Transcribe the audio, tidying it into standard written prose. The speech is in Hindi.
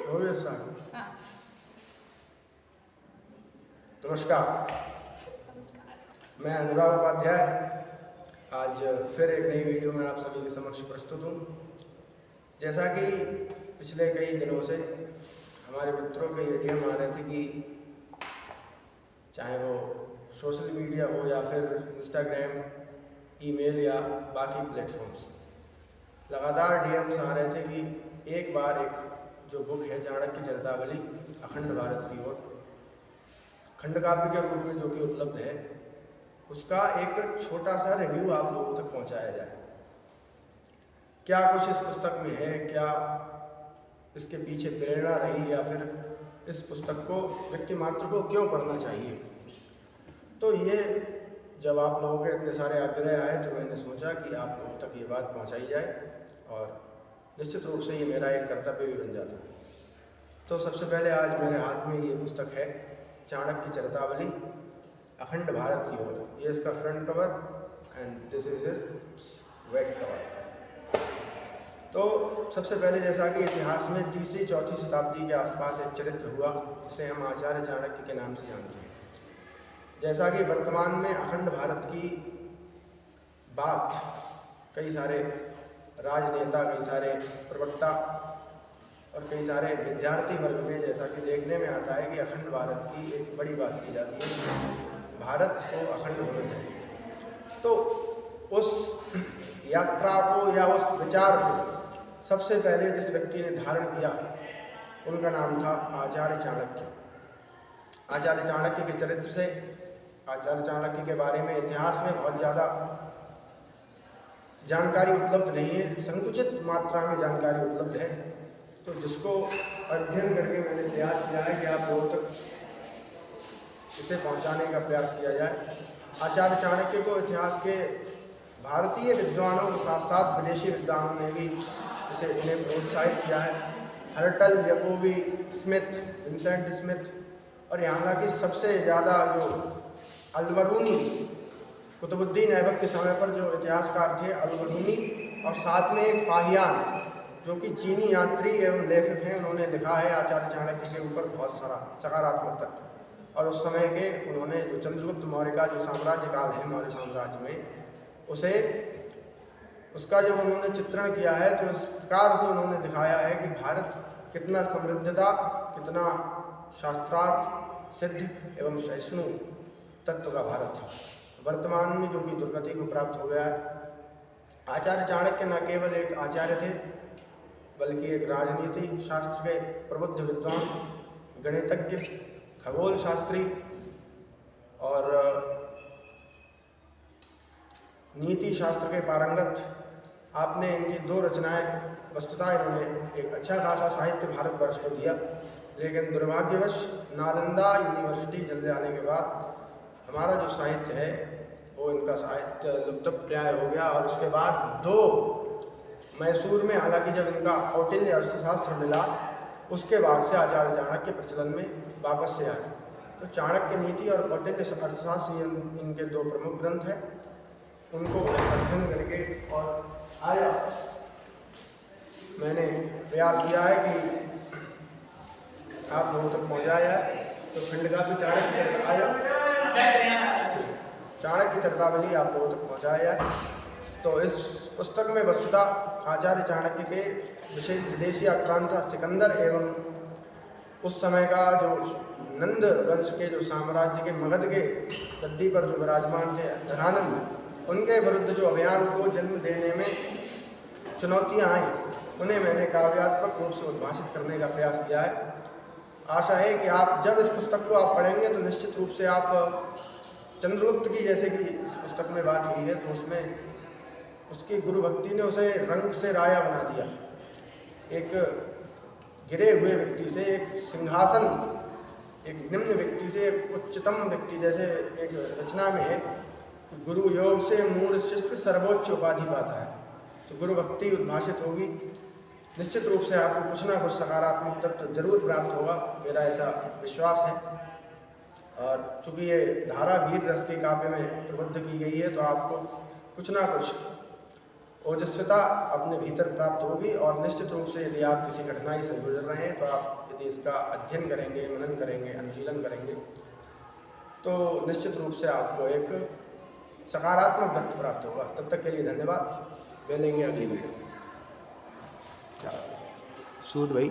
हो गया स्टार्ट। हाँ। नमस्कार, मैं अनुराग उपाध्याय आज फिर एक नई वीडियो में आप सभी के समक्ष प्रस्तुत हूँ। जैसा कि पिछले कई दिनों से हमारे मित्रों के एडीएम आ रहे थे कि चाहे वो सोशल मीडिया हो या फिर इंस्टाग्राम, ईमेल या बाकी प्लेटफॉर्म्स, लगातार डीएम्स आ रहे थे कि एक बार एक जो बुक है चाणक्य चरितावली अखंड भारत की ओर खंड काव्य के रूप में जो कि उपलब्ध है, उसका एक छोटा सा रिव्यू आप लोगों तक पहुंचाया जाए। क्या कुछ इस पुस्तक में है, क्या इसके पीछे प्रेरणा रही, या फिर इस पुस्तक को व्यक्ति मात्र को क्यों पढ़ना चाहिए। तो ये जब आप लोगों के इतने सारे आग्रह आए तो मैंने सोचा कि आप लोगों तक ये बात पहुंचाई जाए और निश्चित रूप से ये मेरा एक कर्तव्य भी बन जाता है। तो सबसे पहले आज मेरे हाथ में ये पुस्तक है चाणक्य चरितावली अखंड भारत की ओर। ये इसका front cover and this is it's back cover. तो सबसे पहले जैसा कि इतिहास में 3री-4थी शताब्दी के आसपास एक चरित्र हुआ जिसे हम आचार्य चाणक्य के नाम से जानते हैं। जैसा कि वर्तमान में अखंड भारत की बात कई सारे राजनेता, कई सारे प्रवक्ता और कई सारे विद्यार्थी वर्ग में जैसा कि देखने में आता है कि अखंड भारत की एक बड़ी बात की जाती है, भारत को अखंड होना चाहिए। तो उस यात्रा को या उस विचार को सबसे पहले जिस व्यक्ति ने धारण किया उनका नाम था आचार्य चाणक्य। आचार्य चाणक्य के चरित्र से, आचार्य चाणक्य के बारे में इतिहास में बहुत ज़्यादा जानकारी उपलब्ध नहीं है, संकुचित मात्रा में जानकारी उपलब्ध है। तो जिसको अध्ययन करके मैंने प्रयास किया है कि आप लोगों तक इसे पहुंचाने का प्रयास किया जाए। आचार्य चाणक्य को इतिहास के भारतीय विद्वानों के साथ साथ विदेशी विद्वानों ने भी इसे इन्हें प्रोत्साहित किया है। Hurtle, Jacobi, Smith, Vincent Smith और यहाँ की सबसे ज़्यादा जो अल-बरूनी, कुतुबुद्दीन ऐबक के समय पर जो इतिहासकार थे अल-बरूनी, और साथ में एक फाहियान जो कि चीनी यात्री एवं लेखक हैं, उन्होंने लिखा है आचार्य चाणक्य के ऊपर बहुत सारा सकारात्मक तक। और उस समय के उन्होंने जो चंद्रगुप्त मौर्य का जो साम्राज्य काल है मौर्य साम्राज्य में, उसे उसका जब उन्होंने चित्रण किया है तो इस प्रकार से उन्होंने दिखाया है कि भारत कितना समृद्ध था, कितना शास्त्रार्थ सिद्ध एवं सहिष्णु तत्व का भारत था। वर्तमान में जो कि दुर्गति को प्राप्त हो गया है। आचार्य चाणक्य न केवल एक आचार्य थे बल्कि एक राजनीति शास्त्र के प्रबुद्ध विद्वान, गणितज्ञ, खगोल शास्त्री और नीति शास्त्र के पारंगत। आपने इनकी 2 रचनाएं, वस्तुतः इन्होंने एक अच्छा खासा साहित्य भारतवर्ष को दिया, लेकिन दुर्भाग्यवश नालंदा यूनिवर्सिटी जल जाने के बाद हमारा जो साहित्य है वो इनका साहित्य लुप्तप्राय हो गया। और उसके बाद 2 मैसूर में, हालांकि जब इनका कौटिल्य अर्थशास्त्र मिला उसके बाद से आचार्य चाणक्य प्रचलन में वापस से आए। तो चाणक्य नीति और कौटिल्य अर्थशास्त्र इनके 2 प्रमुख ग्रंथ हैं। उनको अध्ययन करके और आया मैंने प्रयास किया है कि आप लोगों तक पहुँचाया है। तो खंड काव्य चाणक्य चरितावली आप लोगों तक पहुँचाया है। तो इस पुस्तक में वस्तुतः आचार्य चाणक्य के विशेष विदेशी आक्रांत सिकंदर एवं उस समय का जो नंद वंश के जो साम्राज्य के मगध के गद्दी पर जो विराजमान थे धनानंद, उनके विरुद्ध जो अभियान को जन्म देने में चुनौतियां आई, उन्हें मैंने काव्यात्मक रूप से उद्भाषित करने का प्रयास किया है। आशा है कि आप जब इस पुस्तक को आप पढ़ेंगे तो निश्चित रूप से आप चंद्रगुप्त की, जैसे कि इस पुस्तक में बात हुई है, तो उसमें उसकी गुरु भक्ति ने उसे रंग से राजा बना दिया। एक गिरे हुए व्यक्ति से एक सिंहासन, एक निम्न व्यक्ति से एक उच्चतम व्यक्ति, जैसे एक रचना में है गुरु योग से मूढ़ शिष्य सर्वोच्च उपाधि पाता है। तो गुरु भक्ति उद्भाषित होगी, निश्चित रूप से आपको कुछ ना कुछ सकारात्मक तत्व जरूर प्राप्त होगा, मेरा ऐसा विश्वास है। और चूँकि ये धारा वीर रस के काव्य में प्रबद्ध की गई है तो आपको कुछ ना कुछ ओजस्विता अपने भीतर प्राप्त होगी। और निश्चित रूप से यदि आप किसी कठिनाई से गुजर रहे हैं तो आप यदि इसका अध्ययन करेंगे, मनन करेंगे, अनुशीलन करेंगे तो निश्चित रूप से आपको एक सकारात्मक वक्त प्राप्त होगा। तब तक के लिए धन्यवाद। मिलेंगे अगली वीडियो। सूट भाई।